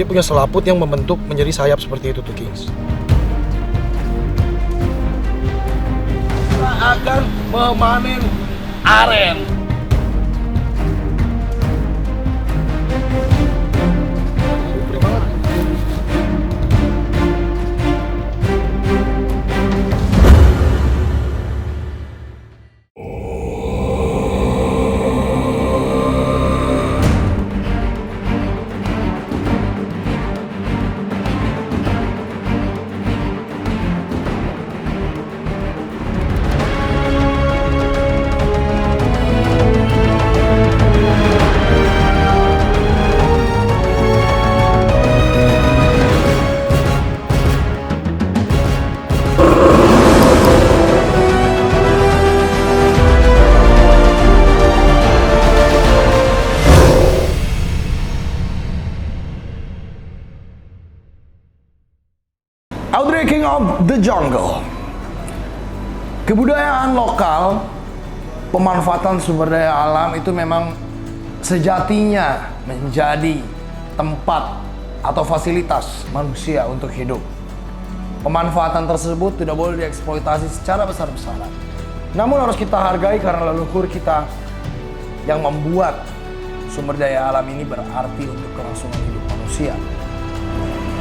Dia punya selaput yang membentuk menjadi sayap seperti itu tuh, Kings. Kita akan memanen aren. Audrey King of the Jungle. Kebudayaan lokal, pemanfaatan sumber daya alam itu memang sejatinya menjadi tempat atau fasilitas manusia untuk hidup. Pemanfaatan tersebut tidak boleh dieksploitasi secara besar-besaran. Namun harus kita hargai karena leluhur kita yang membuat sumber daya alam ini berarti untuk kelangsungan hidup manusia.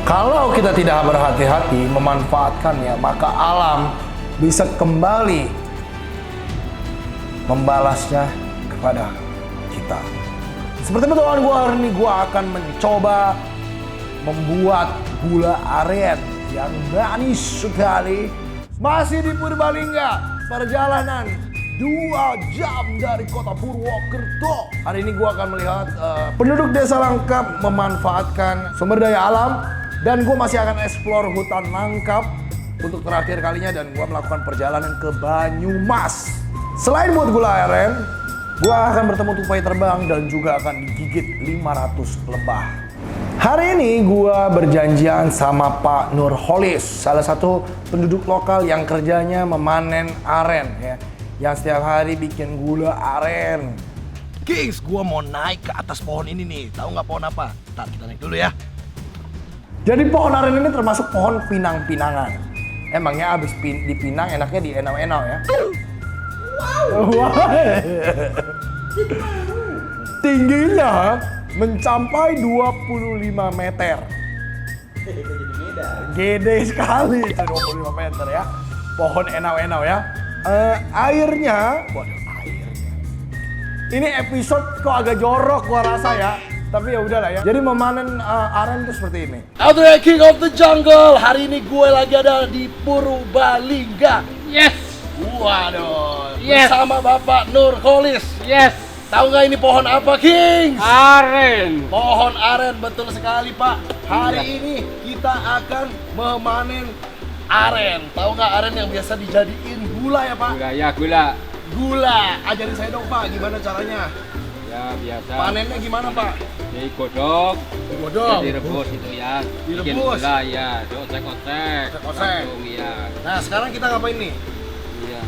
Kalau kita tidak berhati-hati memanfaatkannya, maka alam bisa kembali membalasnya kepada kita. Seperti betulan gua hari ini, gua akan mencoba membuat gula aren yang manis sekali. Masih di Purbalingga, perjalanan 2 jam dari kota Purwokerto. Hari ini gua akan melihat penduduk desa Langkap memanfaatkan sumber daya alam. Dan gue masih akan explore hutan Langkap untuk terakhir kalinya, dan gue melakukan perjalanan ke Banyumas. Selain buat gula aren, gue akan bertemu tupai terbang dan juga akan digigit 500 lebah. Hari ini gue berjanjian sama Pak Nurholis, salah satu penduduk lokal yang kerjanya memanen aren ya, yang setiap hari bikin gula aren. Kings, gue mau naik ke atas pohon ini nih. Tahu nggak pohon apa? Ntar kita naik dulu ya. Jadi pohon aren ini termasuk pohon pinang-pinangan. Emangnya abis dipinang enaknya di enau-enau ya? Wow. Tingginya mencapai 25 meter. Gede sekali itu 25 meter ya. Pohon enau-enau ya. Airnya, waduh airnya. Ini episode kok agak jorok gua rasa ya. Tapi ya udahlah ya. Jadi memanen aren itu seperti ini. Audrey King of the Jungle. Hari ini gue lagi ada di Purbalingga. Yes. Waduh. Yes. Bersama Bapak Nurholis. Yes. Tahu nggak ini pohon apa, King? Aren. Pohon aren, betul sekali Pak. Hari ini kita akan memanen aren. Tahu nggak aren yang biasa dijadiin gula ya Pak? Gula ya gula. Gula. Ajarin saya dong Pak, gimana caranya? Ya biasa. Panennya gimana Pak? Digodok. Digodok. Ya, direbus itu ya. Bikin Direbus. gula ya. Diosek-osek. Osek-osek. Langsung, ya. Nah sekarang kita ngapain nih? Iya.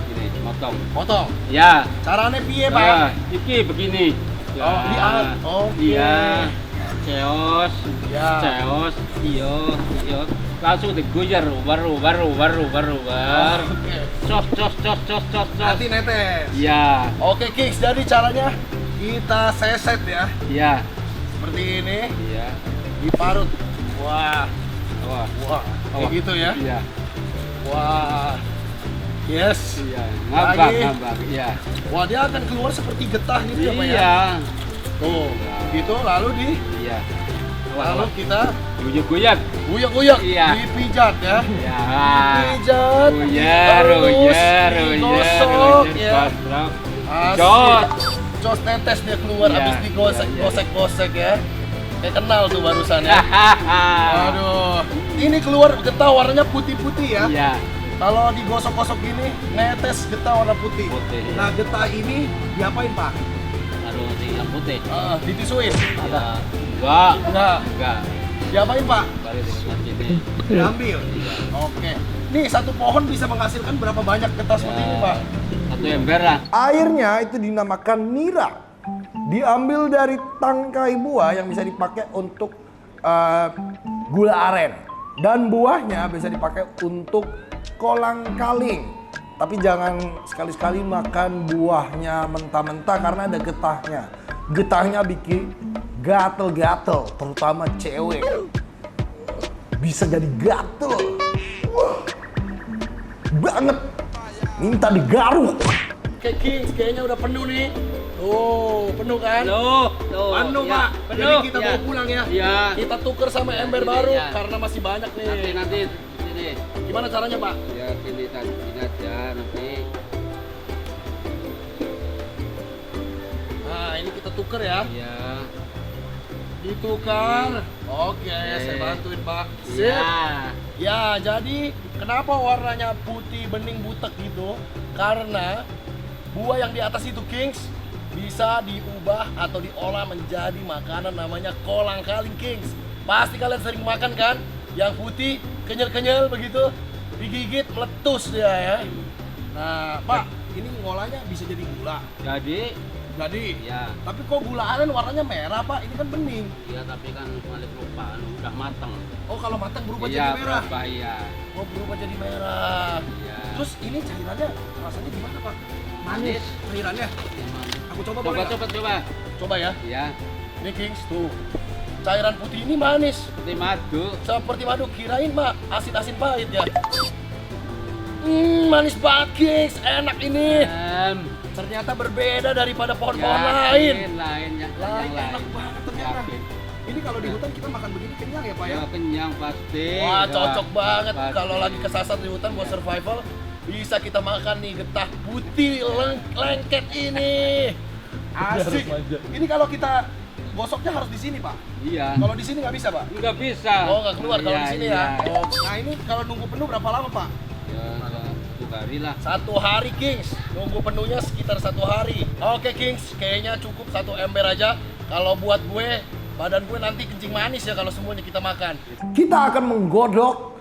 Gini, motong. Potong. Ya. Caranya piye Pak? Nah, iki begini. Ya. Oh, diaut. Oke. Iya. Ceos. Ya. Ceos. Iyo. Langsung diguyur. Baru. Oke. Cos. Nanti netes. Iya. Oke Kings, jadi caranya kita seset ya. Iya. Seperti ini. Iya. Diparut. Wah. Wah. Wah. Kayak gitu ya. Iya. Wah. Yes. Iya. Lagi. Ngambang. Iya. Wah, dia akan keluar seperti getah gitu ya Pak ya. Iya. Tuh. Gitu lalu Iya. lalu kita Guyur-guyur. guyok-guyok, Iya. dipijat ya. Ya. Dipijat. Guyur. Digosok ya. Gosok. Asik. Jos tetes dia keluar Iya, habis digosek-gosek ya. Kayak kenal tuh barusan ya. Aduh. Ini keluar getah warnanya putih-putih ya. Iya. Kalau digosok-gosok gini, netes getah warna putih. Putih. Nah, getah ini diapain, Pak? Taruh di yang putih. Ditisuin? Ya. Enggak. Enggak. Diapain, Pak? Baru di sini. Diambil? Oke. Nih, satu pohon bisa menghasilkan berapa banyak getah seperti ini, Pak? Satu ember lah. Airnya itu dinamakan nira. diambil dari tangkai buah yang bisa dipakai untuk gula aren. Dan buahnya bisa dipakai untuk kolang-kaling. Tapi jangan sekali-sekali makan buahnya mentah-mentah karena ada getahnya. Getahnya bikin gatel-gatel, terutama cewek. Bisa jadi gatel. Wah, banget. Minta digaruk. Oke Kings, kayaknya udah penuh nih. Tuh, penuh kan? Tuh, Penuh ya, Pak. penuh. Jadi kita Ya. bawa pulang ya. Iya. Kita tuker sama ember Nanti, baru ya. karena masih banyak nih. Nanti sini. Gimana caranya Pak? Ya sini aja nanti. Nah, ini kita tuker ya. Iya. Ditukar. Oke, saya bantuin Pak. Sip. Iya. Ya, jadi kenapa warnanya putih bening butek gitu? Karena buah yang di atas itu Kings bisa diubah atau diolah menjadi makanan namanya kolang-kaling Kings. Pasti kalian sering makan kan? Yang putih kenyal-kenyal begitu, digigit meletus dia ya. Nah, Pak, ini ngolahnya bisa jadi gula. Jadi, Ya. tapi kok gula aren warnanya merah Pak? Ini kan bening. Iya, tapi kan balik lupa udah matang. Oh, kalau matang berubah Iya, jadi merah. berubah, iya. Oh, berubah jadi merah. Iya. Terus ini cairannya rasanya gimana Pak? Manis. Cairannya. Aku coba boleh nggak? Coba. Coba ya. Iya. Ini Kings tuh. Cairan putih ini manis. Seperti madu. Seperti madu, kirain Mak asin-asin pahit ya. Manis banget Kings, enak ini. Ternyata berbeda daripada pohon-pohon lain. Lain yang Lain lain. enak banget ternyata. Yakin. Ini kalau di hutan kita makan begini kenyang ya Pak ya? Ya kenyang pasti. Wah, Ya, cocok banget pasti. kalau lagi kesasar di hutan buat survival. Bisa kita makan nih getah putih lengket ini. Asik. Ini kalau kita gosoknya harus di sini, Pak. Iya. Kalau di sini nggak bisa, Pak. Nggak bisa. Oh, nggak keluar kalau Iya, di sini iya. ya. Oh. Nah, ini kalau nunggu penuh berapa lama, Pak? Ya, 1 hari lah. 1 hari, Kings. Nunggu penuhnya sekitar 1 hari. Oke, Kings. Kayaknya cukup 1 ember aja. Kalau buat gue, badan gue nanti kencing manis ya kalau semuanya kita makan. Kita akan menggodok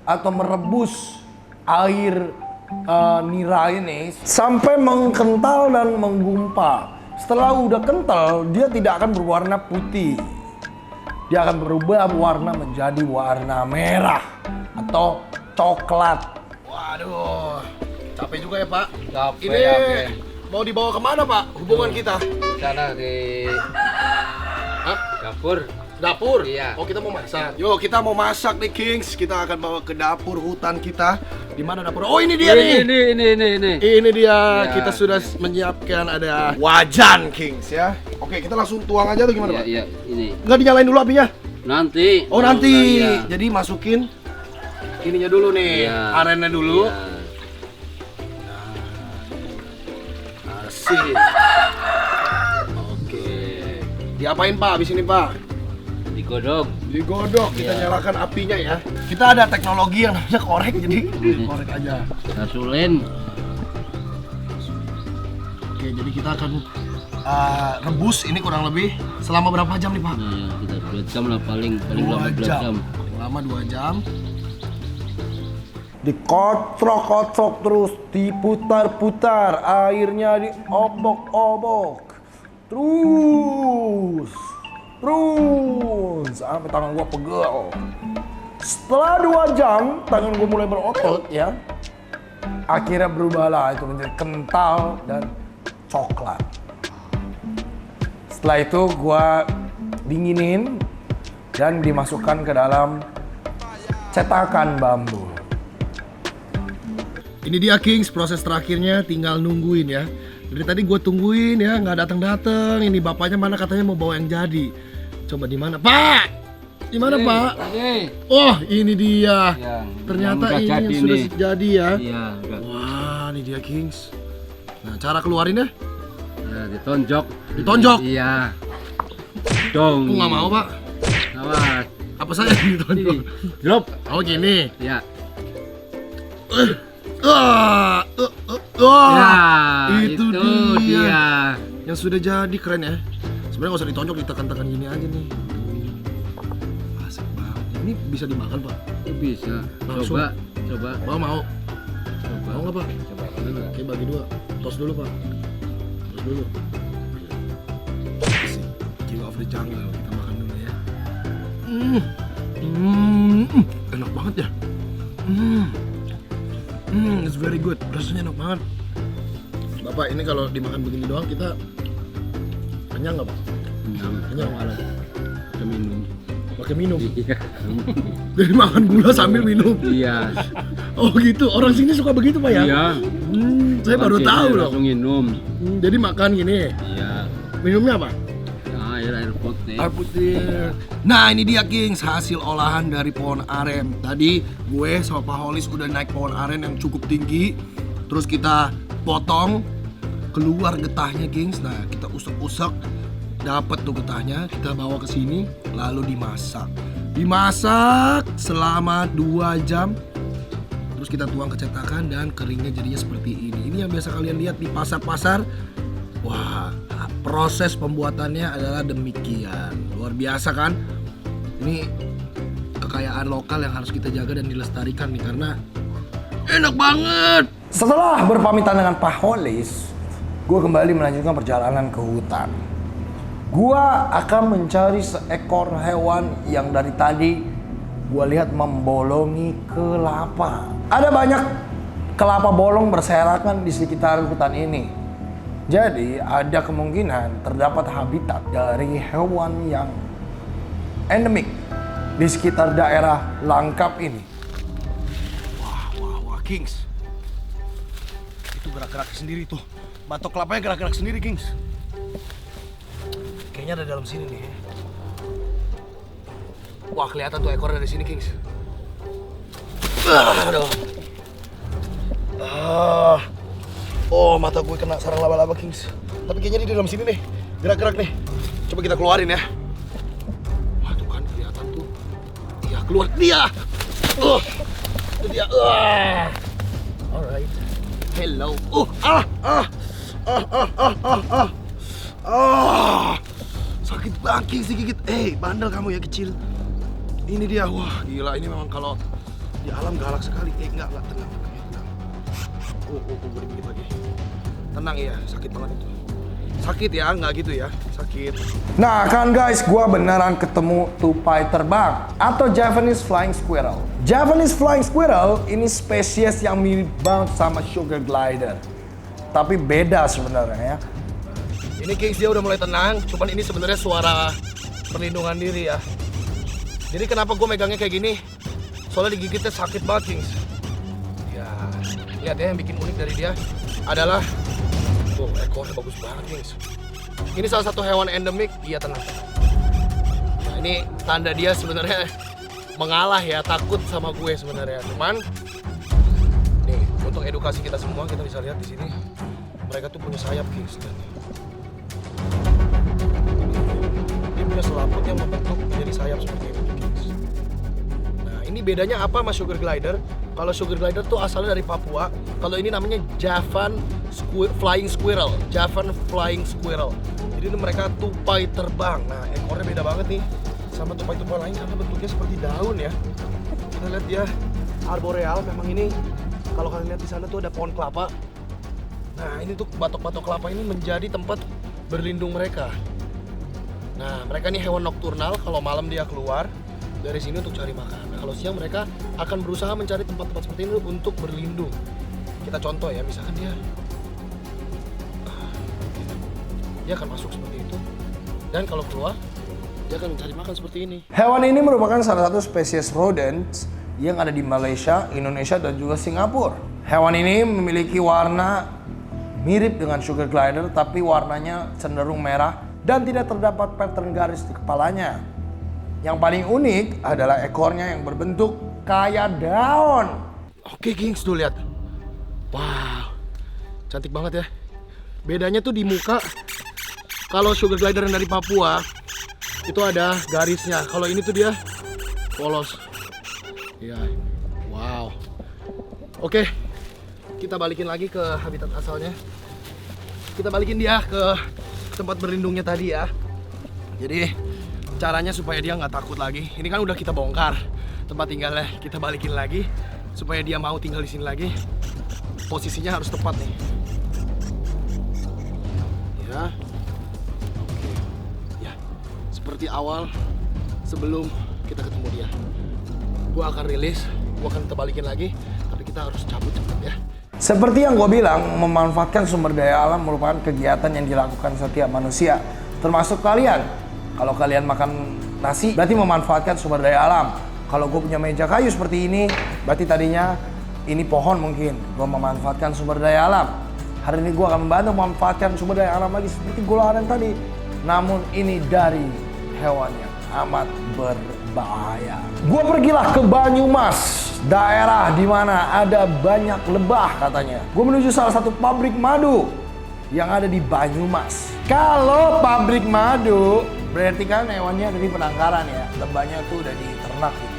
atau merebus air nira ini sampai mengkental dan menggumpal. Setelah udah kental, dia tidak akan berwarna putih. Dia akan berubah warna menjadi warna merah atau coklat. Waduh, capek juga ya Pak. Capek, Ini capek. mau dibawa kemana Pak hubungan kita? Sana di Hah? dapur. Dapur? Iya. Oh kita mau masak. Yo kita mau masak nih Kings. Kita akan bawa ke dapur hutan kita. Di mana dapur? Oh ini dia nih. Ini. Ini dia. Ya, Kita sudah iya. menyiapkan ada wajan Kings ya. Oke kita langsung tuang aja tuh gimana Pak? Iya, ini. Nggak dinyalain dulu apinya? Nanti. Oh nanti. Iya. Jadi masukin ininya dulu nih. Iya. Arennya dulu. Iya. Asik. Oke. Diapain Pak abis ini Pak? Digodok. Digodok, kita Iya. nyalakan apinya ya. Kita ada teknologi yang namanya korek, jadi korek aja. Rasulin. Oke, jadi kita akan rebus ini kurang lebih selama berapa jam nih Pak? Nah, ya, kita 2 jam lah paling 2 lama 2 jam. Paling lama 2 jam. Dikocok-kocok terus, diputar-putar, airnya diobok-obok. Terus sampai tangan gua pegel. Setelah 2 jam, tangan gua mulai berotot ya. Akhirnya berubahlah itu menjadi kental dan coklat. Setelah itu gua dinginin dan dimasukkan ke dalam cetakan bambu. Ini dia Kings, proses terakhirnya tinggal nungguin ya. Dari tadi gue tungguin ya, nggak datang-datang. Ini bapaknya mana katanya mau bawa yang jadi. Coba di mana Pak? Di mana Pak? Ini. Oh ini dia. Ya, Ternyata yang udah ini yang jadi sudah nih. jadi ya. Iya, udah. Wah, ini dia Kings. Nah, cara keluarinnya? Nah, ditonjok. Ditonjok? Iya. Dong. Aku nggak mau, Pak. Awas. Apa saya yang ditonjok? Ini. Drop. Oh, gini. Ya. Wah, Ya, itu itu dia. dia. Yang sudah jadi keren ya. Sebenarnya nggak usah ditonjok, ditekan-tekan gini aja nih. Asik banget. Ini bisa dimakan, Pak? Itu bisa. Langsung. Coba. Mau. Coba. Mau nggak, Pak? Coba dulu nggak? Oke, bagi 2. Tos dulu, Pak. Tos dulu. of the jungle. Kita makan dulu ya. Enak banget ya. It's very good. Rasanya enak banget. Bapak, ini kalau dimakan begini doang kita kenyang nggak, Pak? Kenyang malah. Kita minum. Pakai minum. Iya. Jadi makan gula sambil minum. Iya. Oh gitu. Orang sini suka begitu, Pak ya? Iya. Saya baru Pakai tahu loh. langsung minum. Jadi makan gini. Iya. Minumnya apa? Air putih. Air putih. Nah, ini dia Kings, hasil olahan dari pohon aren. Tadi gue sama Pak Holis udah naik pohon aren yang cukup tinggi. Terus kita potong, keluar getahnya Kings. Nah, kita usek-usek, dapat tuh getahnya, kita bawa ke sini, lalu dimasak. Dimasak selama 2 jam. Terus kita tuang ke cetakan dan keringnya jadinya seperti ini. Ini yang biasa kalian lihat di pasar-pasar. Wah, proses pembuatannya adalah demikian. Luar biasa kan? Ini kekayaan lokal yang harus kita jaga dan dilestarikan nih, karena enak banget. Setelah berpamitan dengan Pak Holis, gue kembali melanjutkan perjalanan ke hutan. Gue akan mencari seekor hewan yang dari tadi gue lihat membolongi kelapa. Ada banyak kelapa bolong berserakan di sekitar hutan ini. Jadi ada kemungkinan terdapat habitat dari hewan yang endemik di sekitar daerah Langkap ini. Wah, Kings. Itu gerak-gerak sendiri tuh. Batok kelapanya gerak-gerak sendiri, Kings. Kayaknya ada dalam sini nih. Wah, kelihatan tuh ekornya dari sini, Kings. Aduh. Oh, mata gue kena sarang laba-laba, Kings. Tapi kayaknya dia di dalam sini nih. Gerak-gerak nih. Coba kita keluarin ya. Wah, tuh kan kelihatan tuh. Iya, keluar dia. Itu dia. Alright. Hello. Sakit banget, Kings, digigit. Bandel kamu ya, kecil. Ini dia. Wah, gila, ini memang kalau di alam galak sekali. Enggak, tenang. Gue digigit lagi. Tenang ya, sakit banget itu. Sakit ya, nggak gitu ya, sakit. Nah kan guys, gua beneran ketemu tupai terbang atau Javanese Flying Squirrel. Javanese Flying Squirrel ini spesies yang mirip banget sama sugar glider, tapi beda sebenarnya ya. Ini Kings, dia udah mulai tenang, cuman ini sebenarnya suara perlindungan diri ya. Jadi kenapa gue megangnya kayak gini? Soalnya digigitnya sakit banget, Kings. Ya, lihat ya, yang bikin unik dari dia adalah tuh, ekornya bagus banget, Kings. Ini salah satu hewan endemik, iya tenang. Nah, ini tanda dia sebenarnya mengalah ya, takut sama gue sebenarnya. Cuman nih, untuk edukasi kita semua, kita bisa lihat di sini mereka tuh punya sayap, Kings. Dia punya selaput yang membentuk menjadi sayap seperti ini, Kings. Nah, ini bedanya apa sama sugar glider? Kalau sugar glider tuh asalnya dari Papua. Kalau ini namanya Javan Flying Squirrel. Javan Flying Squirrel. Jadi ini mereka tupai terbang. Nah, ekornya beda banget nih sama tupai-tupai lain karena bentuknya seperti daun ya. Kita lihat dia arboreal. Memang ini kalau kalian lihat di sana tuh ada pohon kelapa. Nah, ini tuh batok-batok kelapa ini menjadi tempat berlindung mereka. Nah, mereka ini hewan nokturnal. Kalau malam dia keluar dari sini untuk cari makan. Nah, kalau siang mereka akan berusaha mencari tempat-tempat seperti ini untuk berlindung. Kita contoh ya, misalkan dia akan masuk seperti itu. Dan kalau keluar, dia akan mencari makan seperti ini. Hewan ini merupakan salah satu spesies rodents yang ada di Malaysia, Indonesia, dan juga Singapura. Hewan ini memiliki warna mirip dengan sugar glider, tapi warnanya cenderung merah dan tidak terdapat pattern garis di kepalanya. Yang paling unik adalah ekornya yang berbentuk kayak daun. Oke, Kings, tuh lihat. Wow, cantik banget ya. Bedanya tuh di muka. Kalau sugar glider yang dari Papua itu ada garisnya. Kalau ini tuh dia polos. Iya. Wow. Oke, kita balikin lagi ke habitat asalnya. Kita balikin dia ke tempat berlindungnya tadi ya. Jadi caranya supaya dia nggak takut lagi. Ini kan udah kita bongkar tempat tinggalnya. Kita balikin lagi supaya dia mau tinggal di sini lagi. Posisinya harus tepat nih. Ya. Oke. Ya. seperti awal sebelum kita ketemu dia. Gua akan rilis, gua akan terbalikin lagi, tapi kita harus cabut cepet ya. Seperti yang gue bilang, memanfaatkan sumber daya alam merupakan kegiatan yang dilakukan setiap manusia, termasuk kalian. Kalau kalian makan nasi, berarti memanfaatkan sumber daya alam. Kalau gue punya meja kayu seperti ini, berarti tadinya ini pohon mungkin. Gue memanfaatkan sumber daya alam. Hari ini gue akan membantu memanfaatkan sumber daya alam lagi seperti gula aren tadi. Namun ini dari hewan yang amat berbahaya. Gue pergilah ke Banyumas, daerah di mana ada banyak lebah katanya. Gue menuju salah satu pabrik madu yang ada di Banyumas. Kalau pabrik madu, berarti kan hewannya ada di penangkaran ya. Lebahnya tuh udah diternak gitu.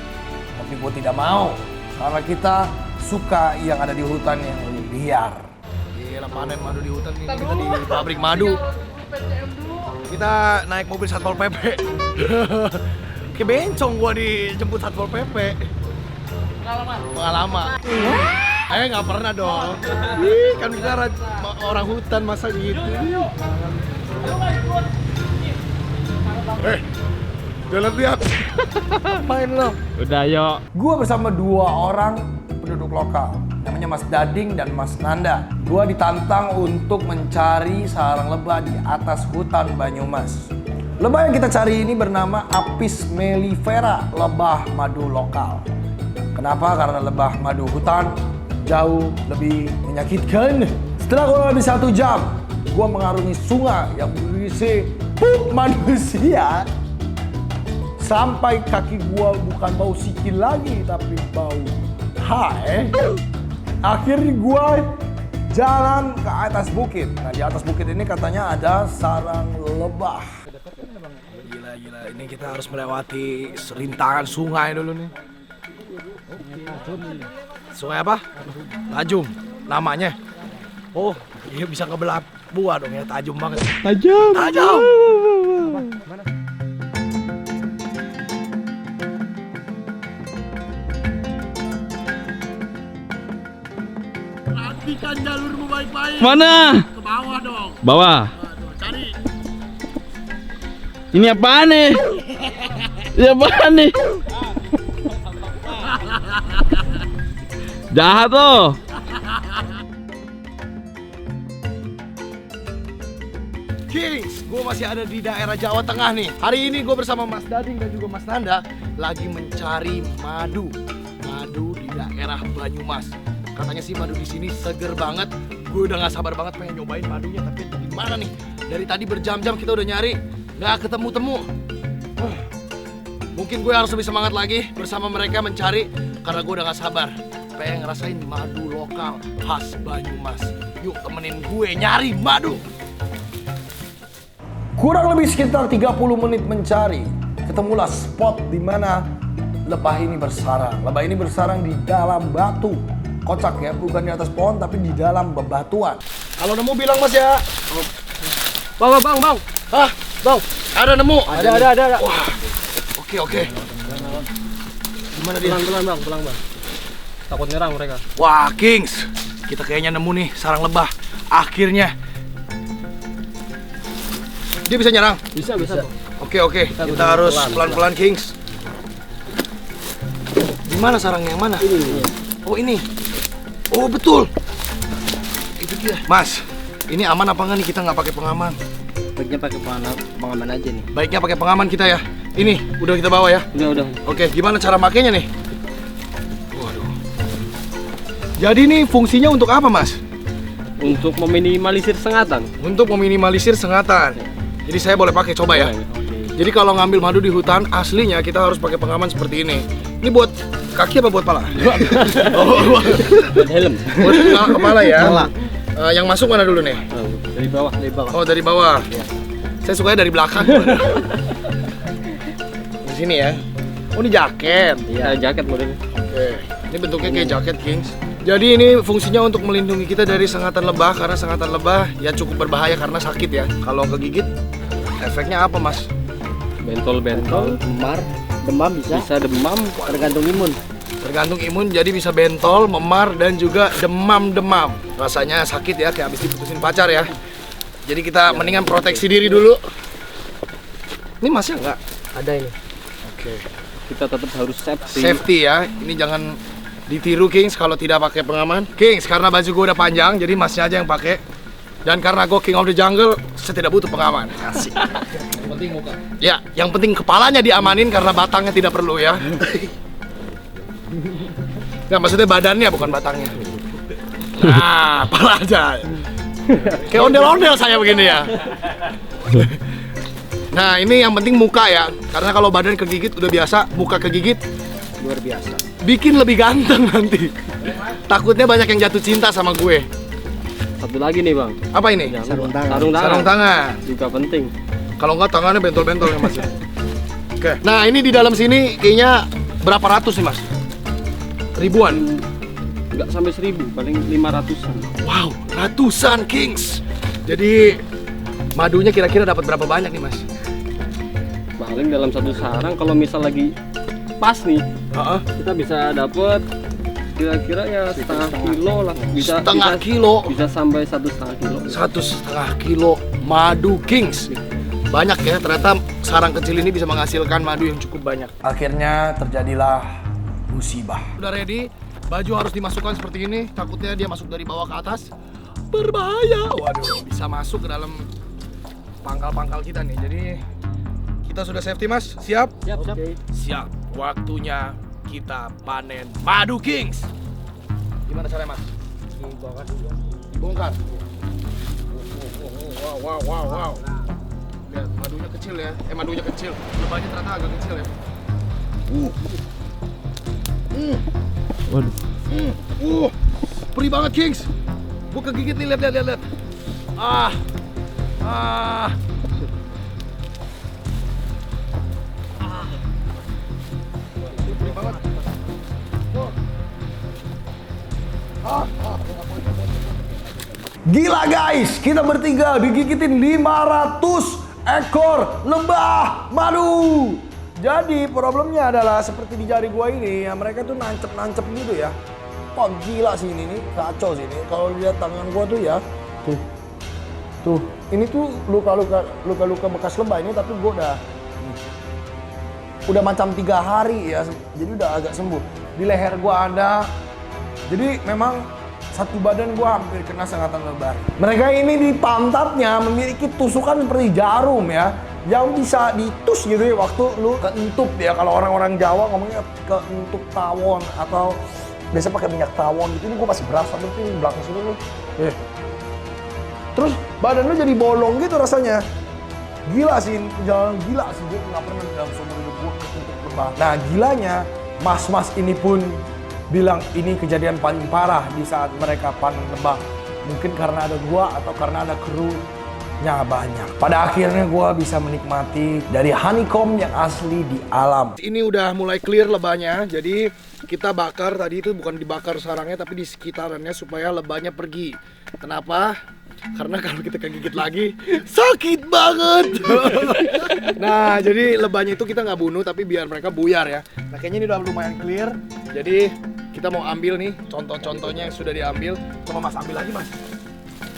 Tapi gue tidak mau, karena kita suka yang ada di hutan yang liar. Gila, panen madu di hutan ini, kita di pabrik madu. Kita naik mobil Satpol PP. Kebencong gua dijemput Satpol PP. Pengalaman. Nggak pernah dong. Ih, kan kita orang hutan masa gitu. Jangan lihat. Main lo. Udah yuk. Gua bersama dua orang penduduk lokal, namanya Mas Dading dan Mas Nanda. Gua ditantang untuk mencari sarang lebah di atas hutan Banyumas. Lebah yang kita cari ini bernama Apis mellifera, lebah madu lokal. Kenapa? Karena lebah madu hutan jauh lebih menyakitkan. Setelah kurang lebih 1 jam, gua mengarungi sungai yang berisi pup manusia. Sampai kaki gua bukan bau sikil lagi, tapi bau hae. Akhirnya gua jalan ke atas bukit. Nah, di atas bukit ini katanya ada sarang lebah. Gila, ini kita harus melewati serintangan sungai dulu nih. Sungai apa? Tajum namanya. Oh, iya bisa ngebelah buah dong ya, tajam banget. Tajam. Perhatikan jalurmu baik-baik. Mana? Ke bawah dong. Bawah. Cari. Ini apaan nih? Ini apaan nih? Jahat loh. Kings, gue masih ada di daerah Jawa Tengah nih. Hari ini gue bersama Mas Dading dan juga Mas Nanda lagi mencari madu. Madu di daerah Banyumas. Katanya sih madu di sini seger banget. Gue udah gak sabar banget pengen nyobain madunya, tapi di mana nih? Dari tadi berjam-jam kita udah nyari, nggak ketemu-temu. Mungkin gue harus lebih semangat lagi bersama mereka mencari, karena gue udah gak sabar pengen ngerasain madu lokal khas Banyumas. Yuk temenin gue nyari madu. Kurang lebih sekitar 30 menit mencari, ketemulah spot di mana lebah ini bersarang. Lebah ini bersarang di dalam batu. Kocak ya, bukan di atas pohon tapi di dalam bebatuan. Kalau nemu bilang Mas ya. Bang. Hah, Bang, ada nemu? Ada. Wah, oke. Gimana dia? Pelan bang. Takut nyerang mereka. Wah, Kings, kita kayaknya nemu nih sarang lebah. Akhirnya. Dia bisa nyerang? Bisa. Oke. Kita harus pelan-pelan, Kings. Di mana sarangnya? Yang mana? Ini. Oh, ini. Oh, betul. Itu dia. Mas, ini aman apa enggak nih kita nggak pakai pengaman? Baiknya pakai pengaman aja nih. Baiknya pakai pengaman kita ya. Ini udah kita bawa ya. Udah. Oke, gimana cara makainya nih? Waduh. Jadi ini fungsinya untuk apa, Mas? Untuk meminimalisir sengatan. Untuk meminimalisir sengatan. Jadi saya boleh pakai, coba ya. Oke. Jadi kalau ngambil madu di hutan aslinya kita harus pakai pengaman seperti ini. Ini buat kaki apa buat pala? Buat helm. Buat kepala ya. Kepala. Yang masuk mana dulu nih? Dari bawah. Oh, dari bawah. Saya sukanya dari belakang. Di sini ya. Oh, ini jaket. Iya, jaket modelnya. Oke. Ini bentuknya kayak jaket, Kings. Jadi ini fungsinya untuk melindungi kita dari sengatan lebah, karena sengatan lebah ya cukup berbahaya karena sakit ya. Kalau kegigit, efeknya apa, Mas? Bentol, demam bisa demam, tergantung imun. Tergantung imun, jadi bisa bentol, memar, dan juga demam. Rasanya sakit ya, kayak habis diputusin pacar ya. Jadi kita mendingan proteksi diri dulu. Ini masnya enggak? Ada ini. Oke. Kita tetap harus safety. Safety ya. Ini jangan ditiru Kings kalau tidak pakai pengaman. Kings, karena baju gue udah panjang, jadi masnya aja yang pakai. Dan karena gue King of the Jungle, saya tidak butuh pengaman. Asik. Yang penting muka. Ya, yang penting kepalanya diamanin karena batangnya tidak perlu ya. Nggak, maksudnya badannya bukan batangnya. Nah, kepala aja. Kayak ondel-ondel saya begini ya. Nah, ini yang penting muka ya. Karena kalau badan kegigit udah biasa, muka kegigit Luar biasa. bikin lebih ganteng nanti. Takutnya banyak yang jatuh cinta sama gue. Satu lagi nih bang. Apa ini? Jangan Sarung lupa. tangan. Sarung tangan. Sarung tangan. Juga penting. Kalau enggak tangannya bentol-bentol ya mas. Oke. Nah ini di dalam sini kayaknya berapa ratus nih mas? Ribuan. Nggak sampai 1000, paling 500-an. Wow, ratusan Kings. Jadi madunya kira-kira dapat berapa banyak nih mas? Paling dalam satu sarang kalau misal lagi pas nih, Heeh. kita bisa dapat kira-kira ya setengah kilo lah. Bisa Setengah bisa, kilo. Bisa sampai 1,5 kilo. 1,5 kilo madu Kings. Banyak ya, ternyata sarang kecil ini bisa menghasilkan madu yang cukup banyak. Akhirnya terjadilah musibah. Udah ready, baju harus dimasukkan seperti ini. Takutnya dia masuk dari bawah ke atas, berbahaya. Waduh, bisa masuk ke dalam pangkal-pangkal kita nih. Jadi kita sudah safety mas, siap? Siap, siap. Siap. Waktunya kita panen madu Kings. Gimana caranya mas? Dibongkar dulu. Dibongkar. Wow. Lihat, madunya kecil ya. Madunya kecil. Lebahnya ternyata agak kecil ya. Waduh. Perih banget Kings. Gue kegigit nih, lihat. Ah. Perih banget. Gila guys, kita bertiga digigitin 500 ekor lebah madu. Jadi problemnya adalah seperti di jari gua ini ya, mereka tuh nancep gitu ya. Kok gila sih ini nih, kacau sih ini. Kalau lihat tangan gua tuh ya, tuh, ini tuh luka-luka bekas lebah ini, tapi gua udah macam 3 hari ya, jadi udah agak sembuh. Di leher gua ada, jadi memang satu badan gua hampir kena sengatan lebah. Mereka ini di pantatnya memiliki tusukan seperti jarum ya, yang bisa ditus gitu ya waktu lu keentup ya. Kalau orang-orang Jawa ngomongnya keentup tawon atau biasa pakai minyak tawon gitu. Ini gua masih berasa tapi di belakang sini nih. Terus badan lu jadi bolong gitu rasanya. Gila sih, jalan gila sih, gue nggak pernah dalam seumur hidup gue keentup lebah. Nah gilanya, mas-mas ini pun bilang ini kejadian paling parah di saat mereka panen lebah. Mungkin karena ada gua atau karena ada krunya banyak. Pada akhirnya gua bisa menikmati dari honeycomb yang asli di alam. Ini udah mulai clear lebahnya, jadi kita bakar tadi itu bukan dibakar sarangnya tapi di sekitarannya supaya lebahnya pergi. Kenapa? Karena kalau kita kegigit lagi sakit banget. Nah jadi lebahnya itu kita nggak bunuh tapi biar mereka buyar ya. Nah kayaknya ini udah lumayan clear. Jadi kita mau ambil nih contoh-contohnya yang sudah diambil. Coba mas ambil lagi mas.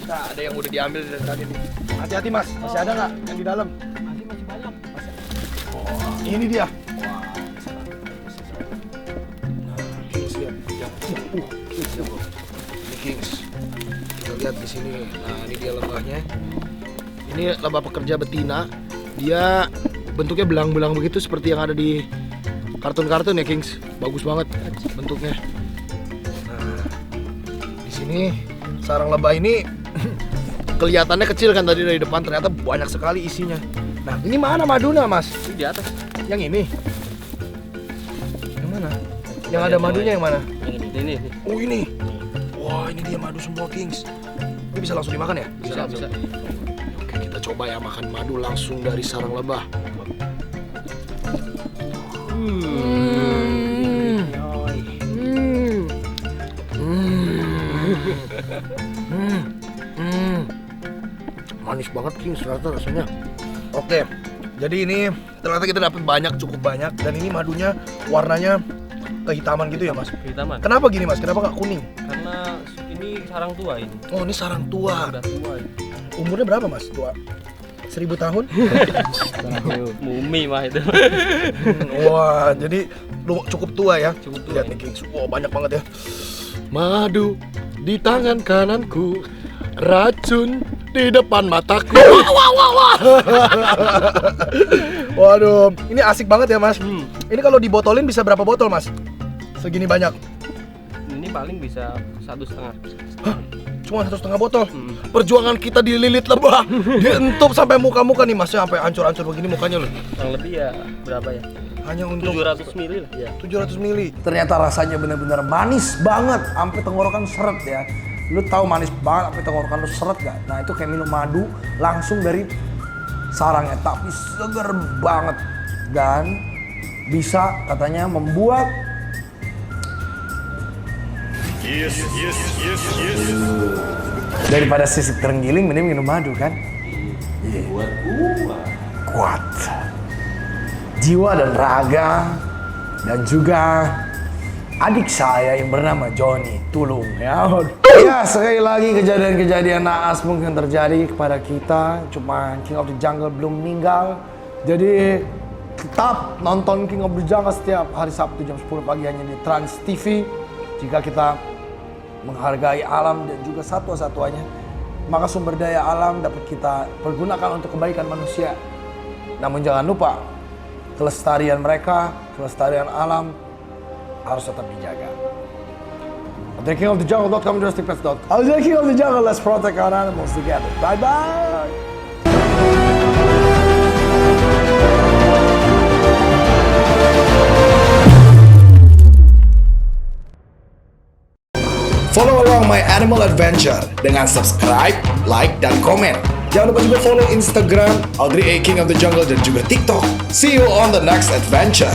Nah ada yang udah diambil dari tadi nih. Hati-hati mas, masih ada nggak yang di dalam? Masih banyak. Oh, ini dia. Wah, Kings lihat. Ini Kings. Kita lihat di sini. Nah, ini dia lebahnya. Ini lebah pekerja betina. Dia bentuknya belang-belang begitu seperti yang ada di kartun-kartun ya, Kings. Bagus banget bentuknya. Nah, di sini sarang lebah ini kelihatannya kecil kan tadi dari depan, ternyata banyak sekali isinya. Nah, ini mana madunya, Mas? Ini di atas. Yang ini? Yang mana? Yang ada madunya yang mana? Ini. Oh ini. Wah ini dia madu semua Kings. Ini bisa langsung dimakan ya? Bisa. Oke kita coba ya makan madu langsung dari sarang lebah. Manis banget Kings ternyata rasanya. Oke. Jadi ini ternyata kita dapat cukup banyak dan ini madunya warnanya kehitaman gitu ya mas? Kehitaman. Kenapa gini mas? Kenapa nggak kuning? Karena ini sarang tua ini. Oh ini sarang tua. Udah tua. Umurnya berapa mas tua? 1000 tahun. Mumi mah itu. Wah, jadi lu cukup tua ya. Cukup tua, Lihat nih Kings, wah banyak banget ya. Madu di tangan kananku, racun di depan mataku. Wah, wah, wah, wah. Waduh, ini asik banget ya Mas. Ini kalau dibotolin bisa berapa botol Mas? Segini banyak. Ini paling bisa 1,5. Cuma 1,5 botol. Perjuangan kita dililit lebah, dientup sampai muka-muka nih Mas, sampai hancur-hancur begini mukanya loh. Kurang lebih ya berapa ya? Hanya untuk 700 mili lah ya. 700 mili. Ternyata rasanya benar-benar manis banget, sampai tenggorokan seret ya. Lu tahu manis banget, sampai tenggorokan lu seret gak? Nah itu kayak minum madu langsung dari sarangnya, tapi seger banget dan bisa katanya membuat daripada sisik terenggiling mending minum madu kan? Buat kuat jiwa dan raga, dan juga adik saya yang bernama Johnny Tulung ya. Ya sekali lagi kejadian-kejadian naas mungkin terjadi kepada kita, cuma King of the Jungle belum meninggal. Jadi tetap nonton King of the Jungle setiap hari Sabtu jam 10 pagi hanya di Trans TV. Jika kita menghargai alam dan juga satwa-satwanya, maka sumber daya alam dapat kita pergunakan untuk kebaikan manusia. Namun jangan lupa, kelestarian mereka, kelestarian alam harus tetap dijaga. I'm the King of the Jungle.com, JurassicPets.com. I'm the King of the Jungle, let's protect our animals together. Bye-bye! Follow along my animal adventure dengan subscribe, like, dan komen. Jangan lupa juga follow Instagram Audrey A King of the Jungle dan juga TikTok. See you on the next adventure.